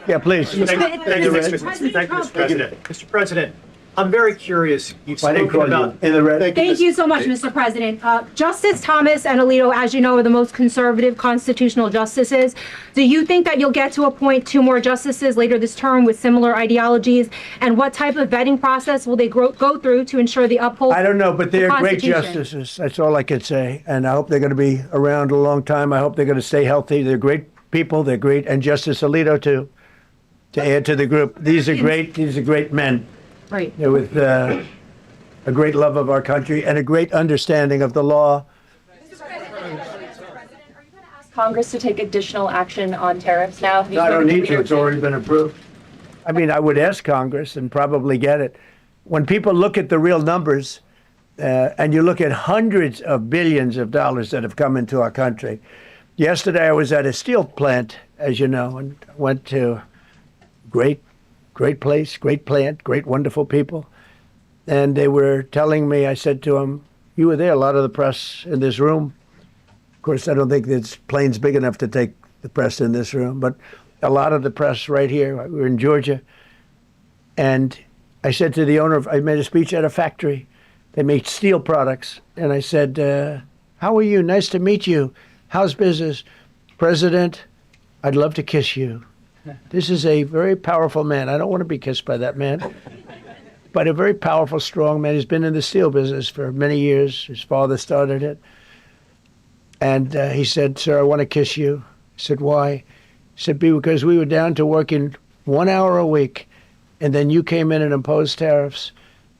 Yeah, please. Thank you, Mr. President. Mr. President, I'm very curious. You've I didn't spoken call about. you in the red. Thank you so much, Mr. President. Justice Thomas and Alito, as you know, are the most conservative constitutional justices. Do you think that you'll get to appoint 2 more justices later this term with similar ideologies? And what type of vetting process will they go through to ensure they uphold I don't know, but they're great Constitution? justices. That's all I can say. And I hope they're going to be around a long time. I hope they're going to stay healthy. They're great people. They're great. And Justice Alito, too, to add to the group. These are great men. Right. They're with a great love of our country and a great understanding of the law. Congress to take additional action on tariffs now? No, I don't need to. It's already been approved. I mean, I would ask Congress and probably get it. When people look at the real numbers, and you look at hundreds of billions of dollars that have come into our country. Yesterday, I was at a steel plant, as you know, and went to great place, great plant, great, wonderful people. And they were telling me, I said to them, you were there, a lot of the press in this room. Of course, I don't think this plane's big enough to take the press in this room, but a lot of the press right here. We were in Georgia. And I said to the owner, I made a speech at a factory. They make steel products. And I said, how are you? Nice to meet you. How's business? President, I'd love to kiss you. This is a very powerful man. I don't want to be kissed by that man, but a very powerful, strong man. He's been in the steel business for many years. His father started it. And he said, sir, I want to kiss you. I said, why? He said, because we were down to working 1 hour a week, and then you came in and imposed tariffs,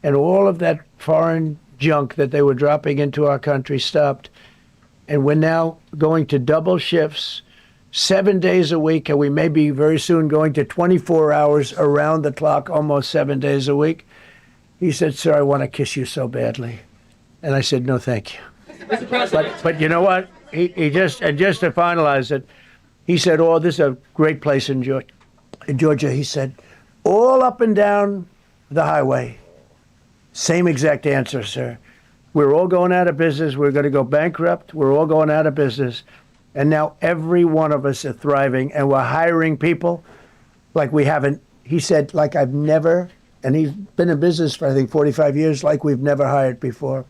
and all of that foreign junk that they were dropping into our country stopped. And we're now going to double shifts, 7 days a week, and we may be very soon going to 24 hours around the clock, almost 7 days a week. He said, sir, I want to kiss you so badly. And I said, no, thank you. But you know what? He just to finalize it, he said, oh, this is a great place in Georgia. He said, all up and down the highway, same exact answer, sir. We're all going out of business. We're going to go bankrupt. We're all going out of business. And now every one of us are thriving, and we're hiring people like we haven't. He said, like I've never, and he's been in business for, I think, 45 years, like we've never hired before.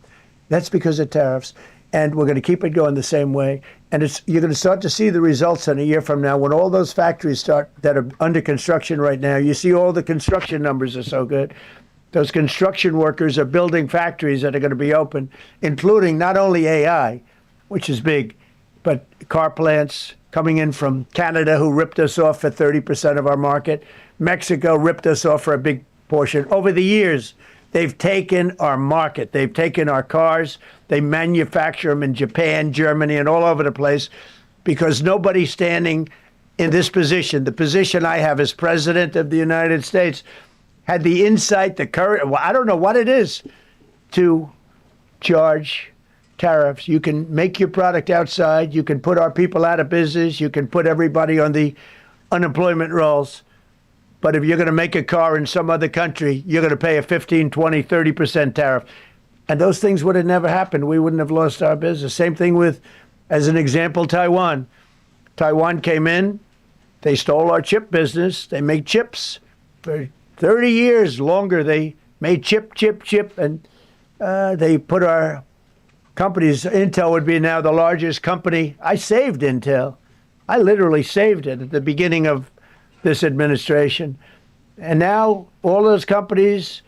That's because of tariffs. And we're going to keep it going the same way. And you're going to start to see the results in a year from now when all those factories start that are under construction right now. You see all the construction numbers are so good. Those construction workers are building factories that are going to be open, including not only AI, which is big, but car plants coming in from Canada, who ripped us off for 30% of our market. Mexico ripped us off for a big portion. Over the years, they've taken our market. They've taken our cars. They manufacture them in Japan, Germany, and all over the place because nobody's standing in this position. The position I have as President of the United States had the insight, the courage, well, I don't know what it is, to charge tariffs. You can make your product outside. You can put our people out of business. You can put everybody on the unemployment rolls. But if you're going to make a car in some other country, you're going to pay a 15, 20, 30% tariff. And those things would have never happened. We wouldn't have lost our business. Same thing with, as an example, Taiwan. Taiwan came in. They stole our chip business. They make chips. For 30 years longer, they made chip. And they put our companies, Intel would be now the largest company. I saved Intel. I literally saved it at the beginning of this administration. And now all those companies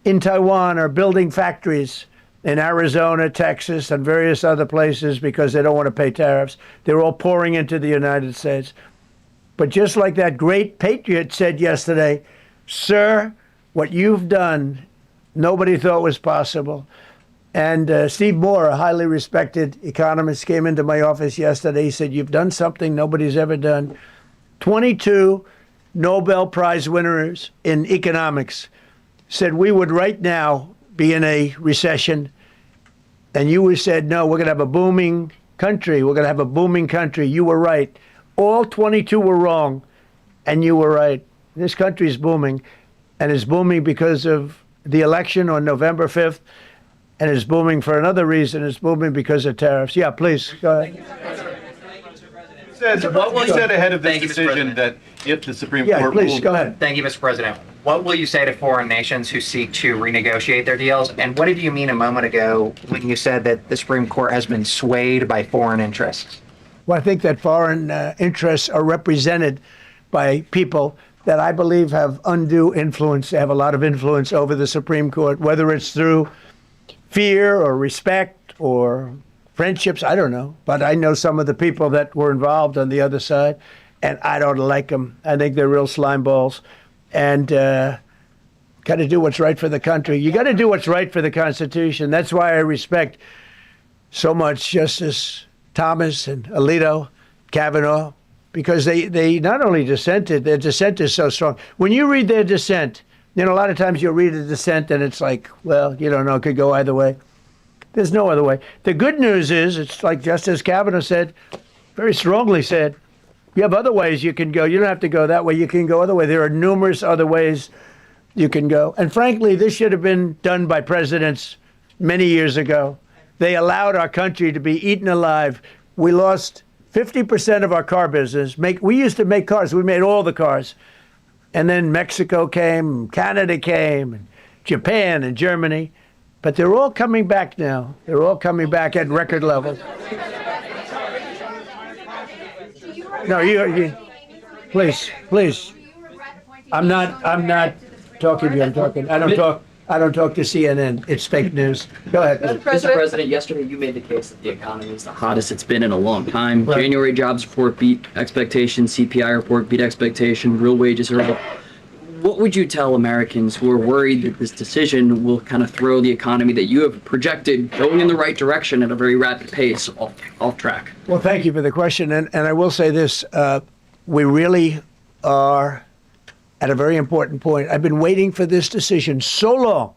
in Taiwan are building factories in Arizona, Texas, and various other places because they don't want to pay tariffs. They're all pouring into the United States. But just like that great patriot said yesterday, sir, what you've done, nobody thought was possible. And Steve Moore, a highly respected economist, came into my office yesterday. He said, you've done something nobody's ever done. 22 Nobel Prize winners in economics said we would right now be in a recession. And you said, no, we're going to have a booming country. We're going to have a booming country. You were right. All 22 were wrong, and you were right. This country is booming, and it's booming because of the election on November 5th, and it's booming for another reason. It's booming because of tariffs. Yeah, please, go ahead. What will you say ahead of this Thank you, Mr. decision President. that if the Supreme Yeah, Court please, ruled- go ahead. Thank you, Mr. President. What will you say to foreign nations who seek to renegotiate their deals? And what did you mean a moment ago when you said that the Supreme Court has been swayed by foreign interests? Well, I think that foreign interests are represented by people that I believe have undue influence. They have a lot of influence over the Supreme Court, whether it's through fear or respect or friendships. I don't know. But I know some of the people that were involved on the other side, and I don't like them. I think they're real slime balls. And got to do what's right for the country. You got to do what's right for the Constitution. That's why I respect so much Justice Thomas and Alito, Kavanaugh, because they not only dissented, their dissent is so strong. When you read their dissent, you know, a lot of times you'll read a dissent and it's like, well, you don't know, it could go either way. There's no other way. The good news is, it's like Justice Kavanaugh said, very strongly said, you have other ways you can go. You don't have to go that way. You can go other way. There are numerous other ways you can go. And frankly, this should have been done by presidents many years ago. They allowed our country to be eaten alive. We lost 50% of our car business. We used to make cars. We made all the cars. And then Mexico came, Canada came, and Japan and Germany. But they're all coming back now. They're all coming back at record levels. No, you please. I'm not talking to you. I'm talking. I don't talk to CNN. It's fake news. Go ahead. Mr. President, yesterday you made the case that the economy is the hottest it's been in a long time. Right. January jobs report beat expectations, CPI report beat expectation, real wages are up. What would you tell Americans who are worried that this decision will kind of throw the economy that you have projected going in the right direction at a very rapid pace off track? Well, thank you for the question. And I will say this. We really are at a very important point. I've been waiting for this decision so long.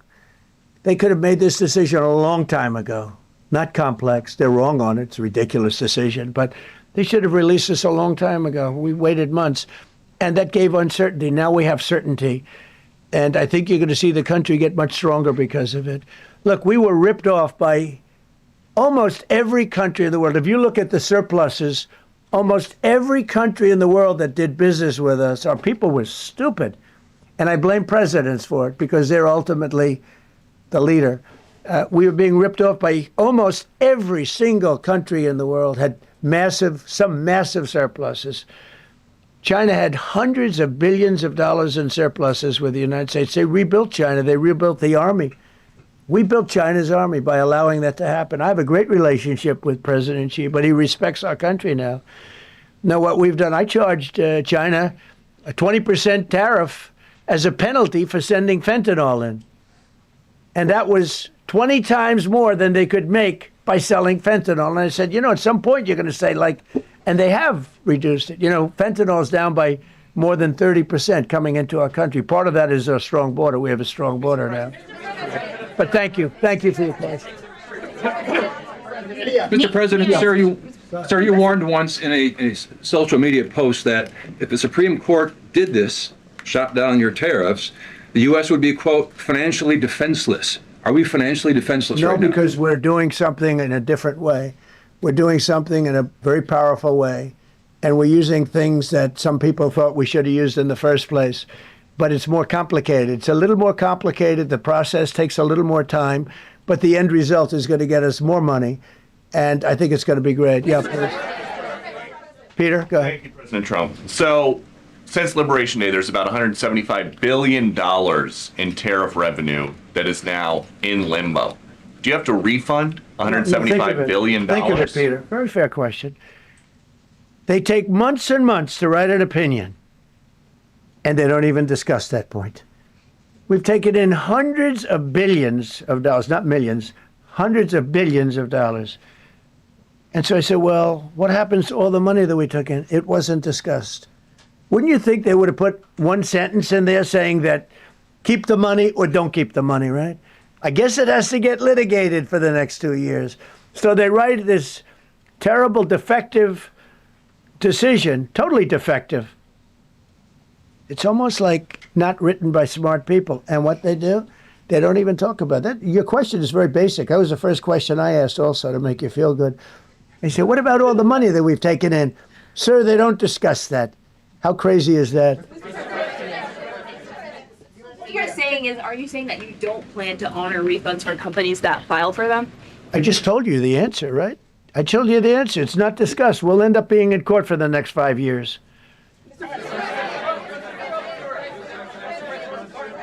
They could have made this decision a long time ago. Not complex. They're wrong on it. It's a ridiculous decision. But they should have released this a long time ago. We waited months. And that gave uncertainty. Now we have certainty. And I think you're going to see the country get much stronger because of it. Look, we were ripped off by almost every country in the world. If you look at the surpluses, almost every country in the world that did business with us, our people were stupid. And I blame presidents for it because they're ultimately the leader. We were being ripped off by almost every single country in the world, had some massive surpluses. China had hundreds of billions of dollars in surpluses with the United States. They rebuilt China. They rebuilt the army. We built China's army by allowing that to happen. I have a great relationship with President Xi, but he respects our country now. Now, what we've done, I charged China a 20% tariff as a penalty for sending fentanyl in. And that was 20 times more than they could make by selling fentanyl. And I said, you know, at some point you're going to say, like, and they have reduced it. You know, fentanyl is down by more than 30% coming into our country. Part of that is our strong border. We have a strong border now. But thank you. Thank you for your question. Mr. President, sir, you warned once in a social media post that if the Supreme Court did this, shot down your tariffs, the U.S. would be, quote, financially defenseless. Are we financially defenseless right now? No, because we're doing something in a different way. We're doing something in a very powerful way. And we're using things that some people thought we should have used in the first place. But it's more complicated. It's a little more complicated. The process takes a little more time. But the end result is going to get us more money. And I think it's going to be great. Yeah, please. Peter, go ahead. Thank you, President Trump. So, since Liberation Day, there's about $175 billion in tariff revenue that is now in limbo. Do you have to refund $175 billion? Think of it, Peter. Very fair question. They take months and months to write an opinion, and they don't even discuss that point. We've taken in hundreds of billions of dollars, not millions, hundreds of billions of dollars. And so I said, well, what happens to all the money that we took in? It wasn't discussed. Wouldn't you think they would have put one sentence in there saying that keep the money or don't keep the money, right? I guess it has to get litigated for the next 2 years. So they write this terrible, defective decision, totally defective. It's almost like not written by smart people. And what they do, they don't even talk about that. Your question is very basic. That was the first question I asked also to make you feel good. They said, what about all the money that we've taken in? Sir, they don't discuss that. How crazy is that? What you're saying is, are you saying that you don't plan to honor refunds for companies that file for them? I just told you the answer, right? I told you the answer. It's not discussed. We'll end up being in court for the next 5 years.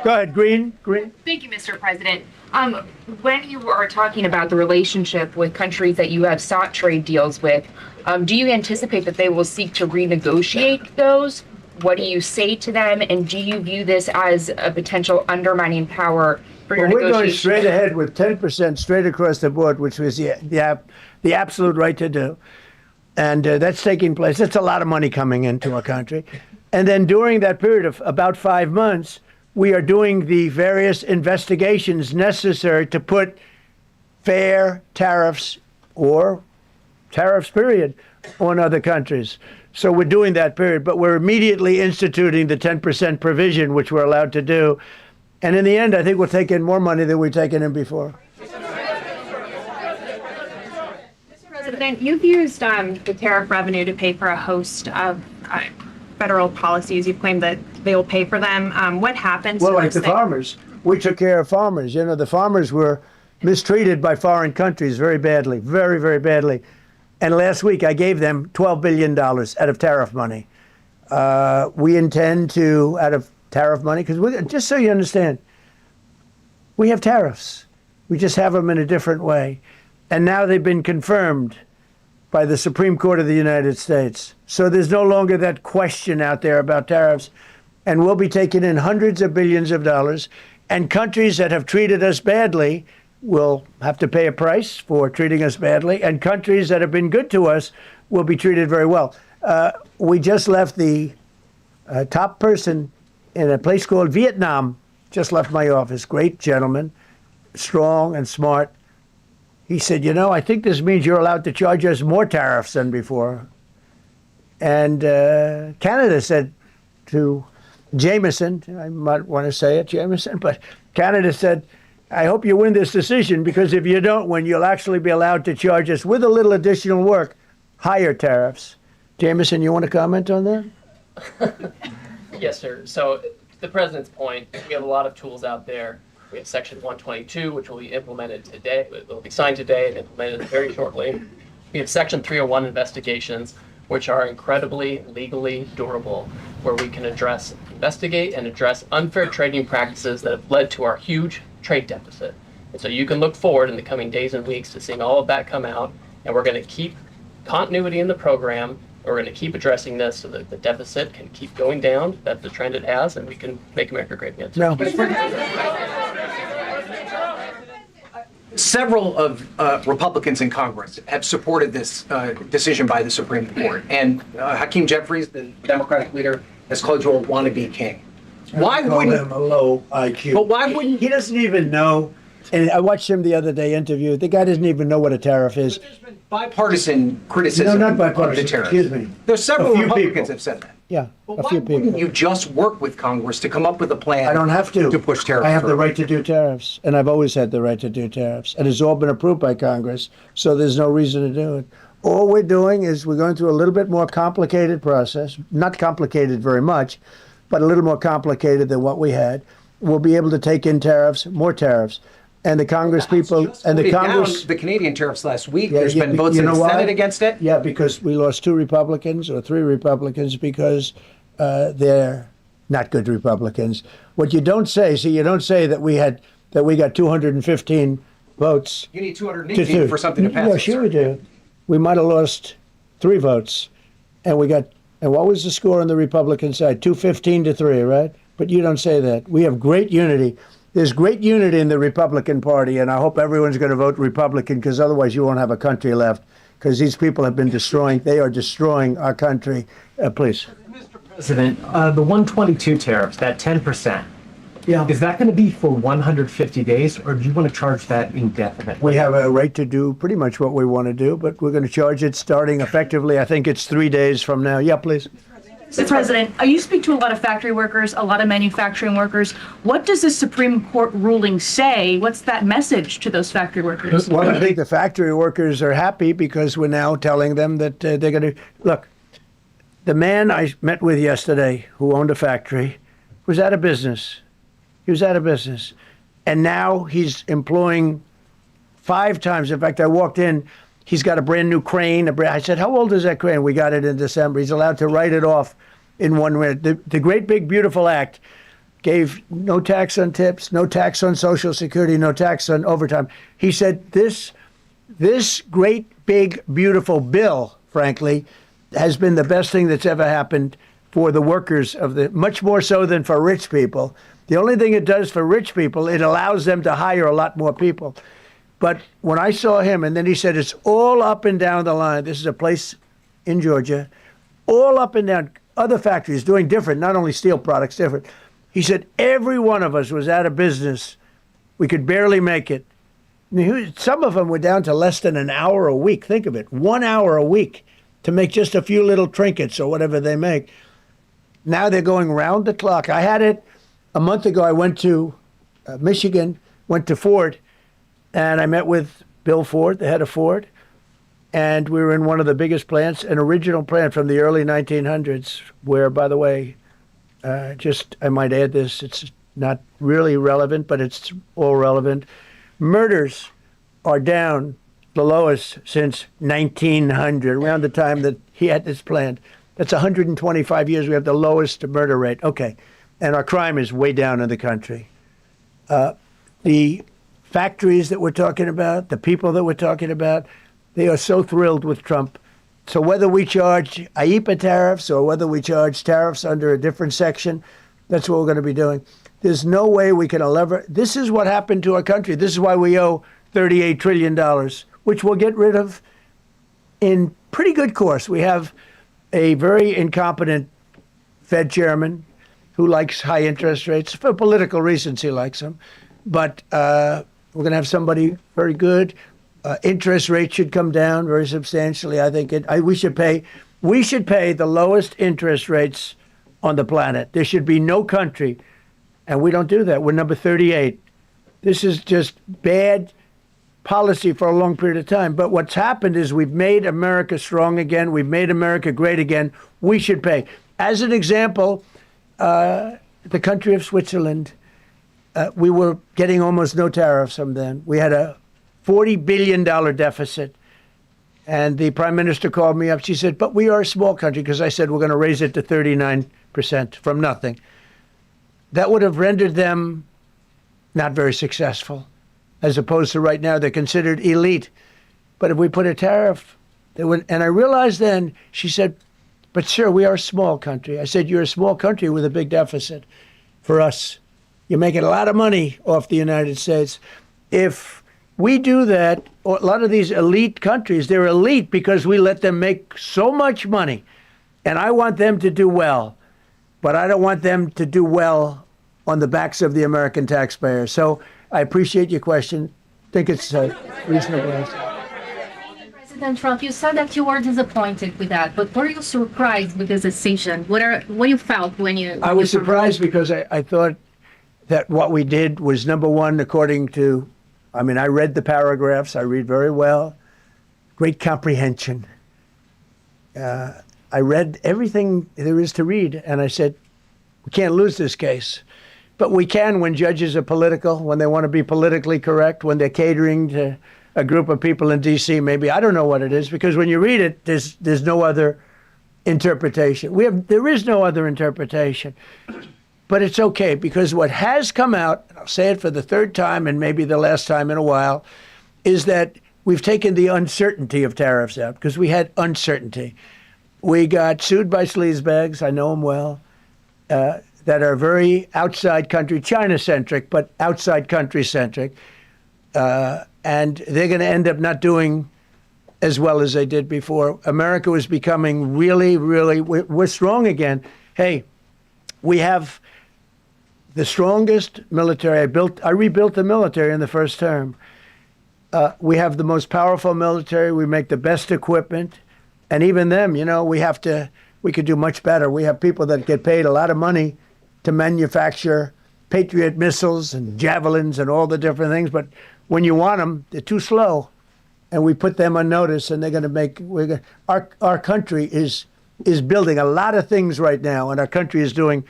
Go ahead, Green. Thank you, Mr. President. When you are talking about the relationship with countries that you have sought trade deals with, do you anticipate that they will seek to renegotiate those? What do you say to them? And do you view this as a potential undermining power for your We're going negotiations? straight ahead with 10% straight across the board, which was the absolute right to do. And that's taking place. That's a lot of money coming into our country. And then during that period of about 5 months, we are doing the various investigations necessary to put fair tariffs or tariffs, period, on other countries. So we're doing that period, but we're immediately instituting the 10% provision, which we're allowed to do. And in the end, I think we'll take in more money than we've taken in before. President, you've used the tariff revenue to pay for a host of federal policies. You've claimed that they will pay for them. What happens? Well, to like those the things? farmers. We took care of farmers. You know, the farmers were mistreated by foreign countries very badly, very, very badly. And last week, I gave them $12 billion out of tariff money. We intend to, out of tariff money, because just so you understand, we have tariffs. We just have them in a different way. And now they've been confirmed by the Supreme Court of the United States. So there's no longer that question out there about tariffs. And we'll be taking in hundreds of billions of dollars. And countries that have treated us badly will have to pay a price for treating us badly. And countries that have been good to us will be treated very well. We just left the top person in a place called Vietnam, just left my office. Great gentleman, strong and smart. He said, you know, I think this means you're allowed to charge us more tariffs than before. And Canada said to Jameson, I might want to say it, Jameson, but Canada said, I hope you win this decision, because if you don't win, you'll actually be allowed to charge us with a little additional work, higher tariffs. Jameson, you want to comment on that? Yes, sir. So the president's point, we have a lot of tools out there. We have Section 122, which will be implemented today. It will be signed today and implemented very shortly. We have Section 301 investigations, which are incredibly legally durable, where we can investigate and address unfair trading practices that have led to our huge trade deficit. And so you can look forward in the coming days and weeks to seeing all of that come out, and we're going to keep continuity in the program. We're going to keep addressing this so that the deficit can keep going down. That's the trend it has, and we can make America great again. No. Several of Republicans in Congress have supported this decision by the Supreme Court. And Hakeem Jeffries, the Democratic leader, has called you a wannabe king. Why Call wouldn't him a low IQ. But why wouldn't He doesn't even know. And I watched him the other day interview. The guy doesn't even know what a tariff is. There's been bipartisan criticism No, not of the bipartisan. tariffs. Excuse me. There's several A few Republicans people. have said that. Yeah, But a why few wouldn't people. you just work with Congress to come up with a plan? I don't have to. push tariffs I have the through? right to do tariffs, and I've always had the right to do tariffs, and it's all been approved by Congress, so there's no reason to do it. All we're doing is we're going through a little bit more complicated process, not complicated very much, but a little more complicated than what we had. We'll be able to take in tariffs, more tariffs, and the Congress people and the Voted down Congress. the Canadian tariffs last week. Yeah, There's you- been votes you in know the why? Senate against it. Yeah, because we lost 2 Republicans or 3 Republicans because they're not good Republicans. What you don't say, you don't say that we got 215 votes. You need to 218 do. for something to pass. Yeah, sure we do. We might have lost 3 votes, and what was the score on the Republican side? 215 to 3, right? But you don't say that. We have great unity. There's great unity in the Republican Party, and I hope everyone's going to vote Republican, because otherwise you won't have a country left, because these people have been they are destroying our country. Please. President, the 122 tariffs, that 10%, Yeah. is that going to be for 150 days, or do you want to charge that indefinitely? We have a right to do pretty much what we want to do, but we're going to charge it starting effectively, I think it's 3 days from now. Yeah, please. Mr. President, you speak to a lot of factory workers, a lot of manufacturing workers. What does the Supreme Court ruling say? What's that message to those factory workers? Well, I think the factory workers are happy because we're now telling them that they're going to look. The man I met with yesterday, who owned a factory, was out of business. He was out of business. And now he's employing 5 times. In fact, I walked in, he's got a brand new crane. I said, how old is that crane? We got it in December. He's allowed to write it off in 1 minute. The great big beautiful act gave no tax on tips, no tax on Social Security, no tax on overtime. He said this great big beautiful bill, frankly, has been the best thing that's ever happened for the workers of the, much more so than for rich people. The only thing it does for rich people, it allows them to hire a lot more people. But when I saw him, and then he said, it's all up and down the line. This is a place in Georgia, all up and down, other factories doing different, not only steel products, different. He said, every one of us was out of business. We could barely make it. Some of them were down to less than an hour a week. Think of it, 1 hour a week to make just a few little trinkets or whatever they make. Now they're going round the clock. I had it a month ago. I went to Michigan, went to Ford, and I met with Bill Ford, the head of Ford, and we were in one of the biggest plants, an original plant from the early 1900s, where, by the way, I might add this, it's not really relevant, but it's all relevant. Murders are down the lowest since 1900, around the time that he had this plant. That's 125 years. We have the lowest murder rate. Okay. And our crime is way down in the country. The factories that we're talking about, the people that we're talking about, they are so thrilled with Trump. So whether we charge IEEPA tariffs or whether we charge tariffs under a different section, that's what we're going to be doing. There's no way we can lever. This is what happened to our country. This is why we owe $38 trillion, which we'll get rid of in pretty good course. We have a very incompetent Fed chairman who likes high interest rates. For political reasons, he likes them. But we're going to have somebody very good. Interest rates should come down very substantially. I think we should pay the lowest interest rates on the planet. There should be no country, and we don't do that. We're number 38. This is just bad policy for a long period of time. But what's happened is we've made America strong again. We've made America great again. We should pay. As an example, the country of Switzerland, we were getting almost no tariffs from them. We had a $40 billion deficit. And the prime minister called me up. She said, but we are a small country, because I said we're going to raise it to 39% from nothing. That would have rendered them not very successful, as opposed to right now they're considered elite. But if we put a tariff, they would. And I realized then, she said, but sir, we are a small country. I said, you're a small country with a big deficit. For us, you're making a lot of money off the United States. If we do that, a lot of these elite countries, they're elite because we let them make so much money. And I want them to do well, but I don't want them to do well on the backs of the American taxpayer. So I appreciate your question. I think it's a reasonable answer. President Trump, you said that you were disappointed with that, but were you surprised with this decision? What you felt when you... I was surprised because I thought that what we did was, number one, according to, I mean, I read the paragraphs. I read very well. Great comprehension. I read everything there is to read, and I said, we can't lose this case. But we can when judges are political, when they want to be politically correct, when they're catering to a group of people in D.C. Maybe, I don't know what it is, because when you read it, there's no other interpretation. There is no other interpretation. But it's okay, because what has come out, and I'll say it for the third time and maybe the last time in a while, is that we've taken the uncertainty of tariffs out, because we had uncertainty. We got sued by sleazebags, I know them well, that are very outside country, China-centric, but outside country-centric. And they're going to end up not doing as well as they did before. America was becoming really, really, we're strong again. Hey, we have the strongest military. I rebuilt the military in the first term. We have the most powerful military. We make the best equipment. And even them, you know, we could do much better. We have people that get paid a lot of money to manufacture Patriot missiles and javelins and all the different things. But when you want them, they're too slow. And we put them on notice, and they're going to make, our country is is building a lot of things right now, and our country is doing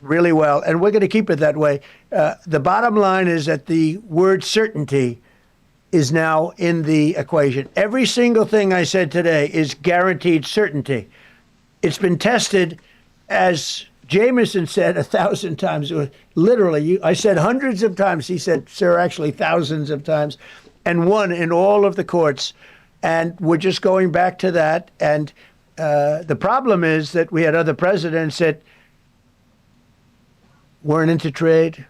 really well, and we're going to keep it that way. The bottom line is that the word certainty is now in the equation. Every single thing I said today is guaranteed certainty. It's been tested, as Jameson said 1,000 times. Literally, I said hundreds of times. He said, sir, actually thousands of times, and won in all of the courts. And we're just going back to that. And the problem is that we had other presidents that weren't into trade.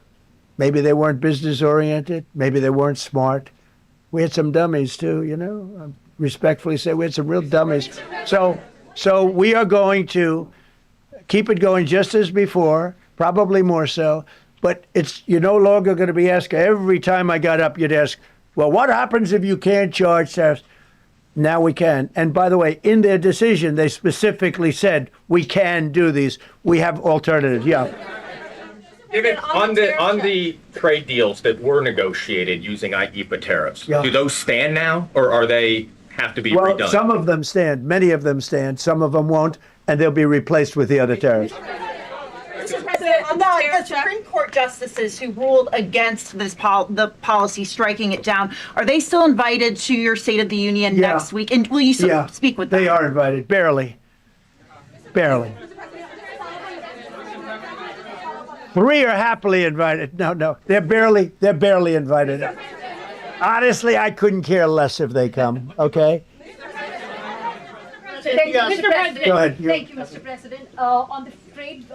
Maybe they weren't business oriented. Maybe they weren't smart. We had some dummies too, you know. I respectfully say we had some real dummies. So we are going to keep it going just as before, probably more so. But you're no longer going to be asked every time I got up. You'd ask, well, what happens if you can't charge tariffs? Now we can. And by the way, in their decision, they specifically said we can do these. We have alternatives. Yeah. Given on the trade deals that were negotiated using IEEPA tariffs, do those stand now, or are they have to be redone? Well, some of them stand. Many of them stand. Some of them won't, and they'll be replaced with the other tariffs. Mr. President, the Supreme Court justices who ruled against this the policy, striking it down, are they still invited to your State of the Union next week? And will you speak with them? They are invited, barely. Barely. 3 are happily invited. No, they're barely invited. Honestly, I couldn't care less if they come. Okay. Thank you, Mr. President. Go ahead. Thank you, Mr. President. On the trade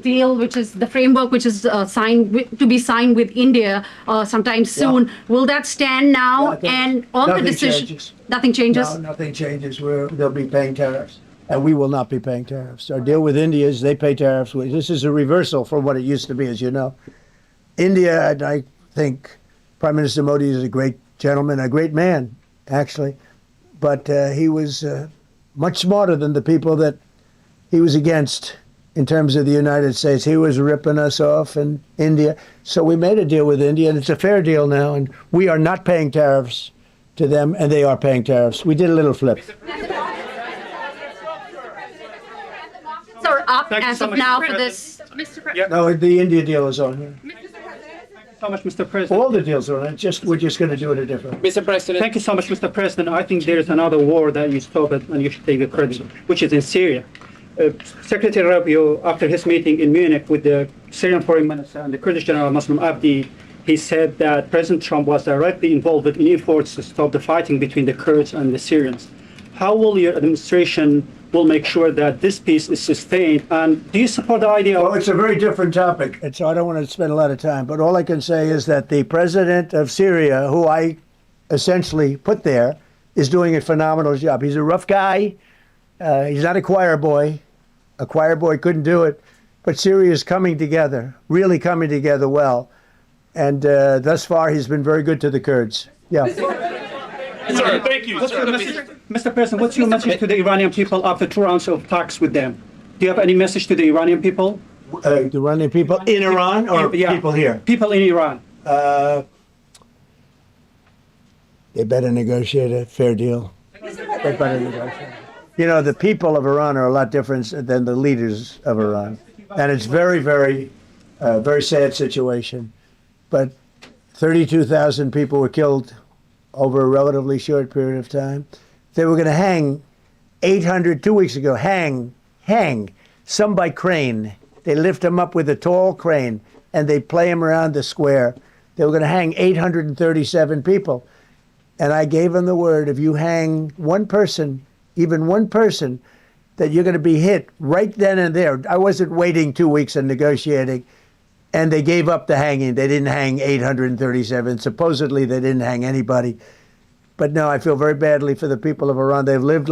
deal, which is the framework, which is to be signed with India sometime soon, will that stand now? And on the decision, nothing changes. No, nothing changes. They'll be paying tariffs, and we will not be paying tariffs. Our deal with India is they pay tariffs. This is a reversal from what it used to be, as you know. India, and I think Prime Minister Modi is a great gentleman, a great man, actually, but he was much smarter than the people that he was against in terms of the United States. He was ripping us off in India. So we made a deal with India, and it's a fair deal now, and we are not paying tariffs to them, and they are paying tariffs. We did a little flip. Are up as of now for this. No, the India deal is on here. So much, Mr. President. All the deals are on it. We're just going to do it a different way. Mr. President. Thank you so much, Mr. President. I think there is another war that you stopped and you should take the credit, which is in Syria. Secretary Rubio, after his meeting in Munich with the Syrian Foreign Minister and the Kurdish General Muslim Abdi, he said that President Trump was directly involved in efforts to stop the fighting between the Kurds and the Syrians. How will your administration will make sure that this peace is sustained? And do you support the idea of... Well, it's a very different topic, and so I don't want to spend a lot of time, but all I can say is that the president of Syria, who I essentially put there, is doing a phenomenal job. He's a rough guy. He's not a choir boy. A choir boy couldn't do it. But Syria is coming together, really coming together well. And thus far, he's been very good to the Kurds. Yeah. Sir, thank you. Mr. President, what's your message to the Iranian people after 2 rounds of talks with them? Do you have any message to the Iranian people? The Iranian people in Iran or people here? People in Iran. They better negotiate a fair deal. They better negotiate. You know, the people of Iran are a lot different than the leaders of Iran. And it's very, very sad situation. But 32,000 people were killed over a relatively short period of time. They were going to hang 2 weeks ago, hang some by crane. They lift them up with a tall crane and they play them around the square. They were going to hang 837 people. And I gave them the word, if you hang one person, even one person, that you're going to be hit right then and there. I wasn't waiting 2 weeks and negotiating. And they gave up the hanging. They didn't hang 837. Supposedly, they didn't hang anybody. But no, I feel very badly for the people of Iran. They've lived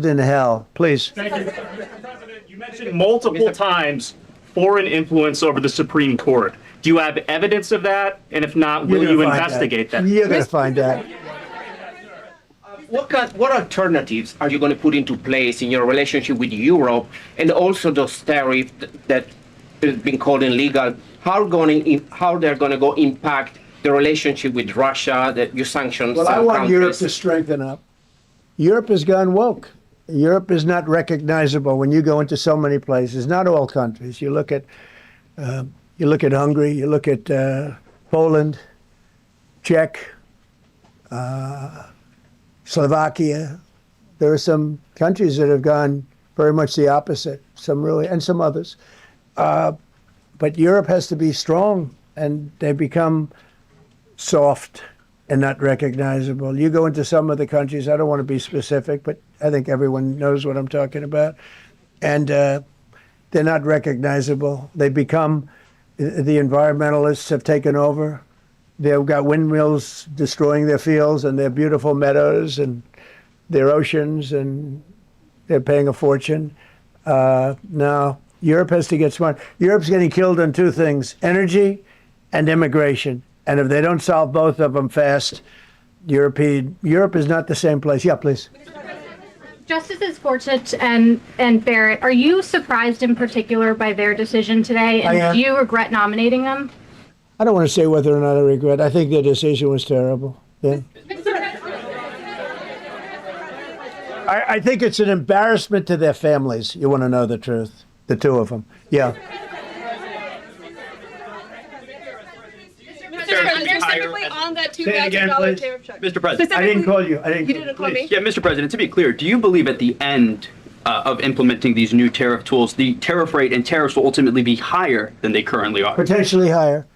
in hell. Please. Thank you. Mr. President, you mentioned multiple times foreign influence over the Supreme Court. Do you have evidence of that? And if not, will you investigate that? You're going to find out. What alternatives are you going to put into place in your relationship with Europe and also those tariffs that have been called illegal? How they're going to go impact the relationship with Russia, that you sanctions? Well, I want Europe to strengthen up. Europe has gone woke. Europe is not recognizable when you go into so many places. Not all countries. You look at Hungary. You look at Poland, Czech, Slovakia. There are some countries that have gone very much the opposite. Some really, and some others. But Europe has to be strong, and they become soft and not recognizable. You go into some of the countries, I don't want to be specific, but I think everyone knows what I'm talking about. And they're not recognizable. They become, the environmentalists have taken over. They've got windmills destroying their fields and their beautiful meadows and their oceans, and they're paying a fortune. Now, Europe has to get smart. Europe's getting killed on two things, energy and immigration. And if they don't solve both of them fast, Europe is not the same place. Yeah, please. Justices Gorsuch and Barrett, are you surprised in particular by their decision today? I am. And do you regret nominating them? I don't want to say whether or not I regret. I think their decision was terrible. Yeah. I think it's an embarrassment to their families. You want to know the truth? The two of them. Yeah. Specifically on that $2,000 tariff check. Mr. President. I didn't call you. You didn't call me? Yeah, Mr. President, to be clear, do you believe at the end of implementing these new tariff tools, the tariff rate and tariffs will ultimately be higher than they currently are? Potentially higher.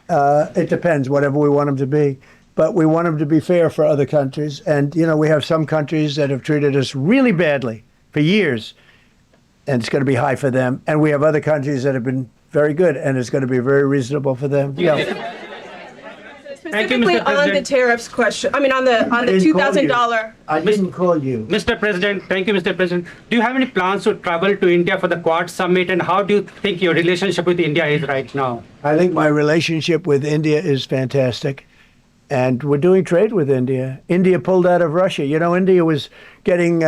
It depends, whatever we want them to be. But we want them to be fair for other countries. And, you know, we have some countries that have treated us really badly for years, and it's going to be high for them. And we have other countries that have been very good, and it's going to be very reasonable for them. Yeah. Specifically on the tariffs question, I mean, on the $2,000. I didn't call you. Mr. President, thank you, Mr. President. Do you have any plans to travel to India for the Quad Summit, and how do you think your relationship with India is right now? I think my relationship with India is fantastic. And we're doing trade with India. India pulled out of Russia. You know, India was getting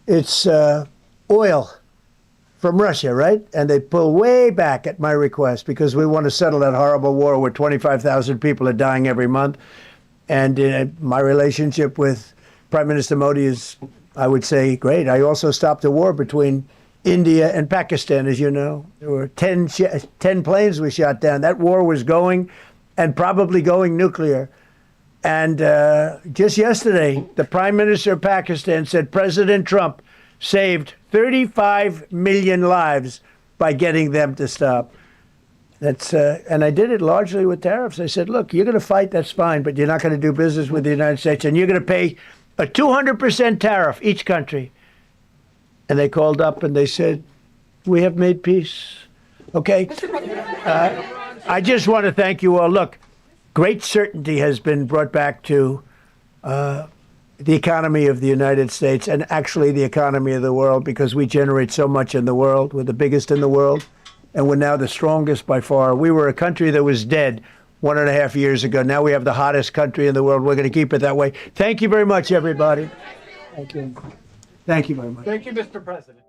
its oil from Russia, right? And they pull way back at my request because we want to settle that horrible war where 25,000 people are dying every month. And my relationship with Prime Minister Modi is, I would say, great. I also stopped a war between India and Pakistan, as you know. There were 10 planes we shot down. That war was going and probably going nuclear. And just yesterday, the Prime Minister of Pakistan said President Trump saved 35 million lives by getting them to stop. That's and I did it largely with tariffs. I said, look, you're going to fight, that's fine, but you're not going to do business with the United States, and you're going to pay a 200% tariff, each country. And they called up and they said, we have made peace. Okay? I just want to thank you all. Look, great certainty has been brought back to the economy of the United States and actually the economy of the world, because we generate so much in the world. We're the biggest in the world, and we're now the strongest by far. We were a country that was dead 1.5 years ago. Now we have the hottest country in the world. We're going to keep it that way. Thank you very much, everybody. Thank you. Thank you very much. Thank you, Mr. President.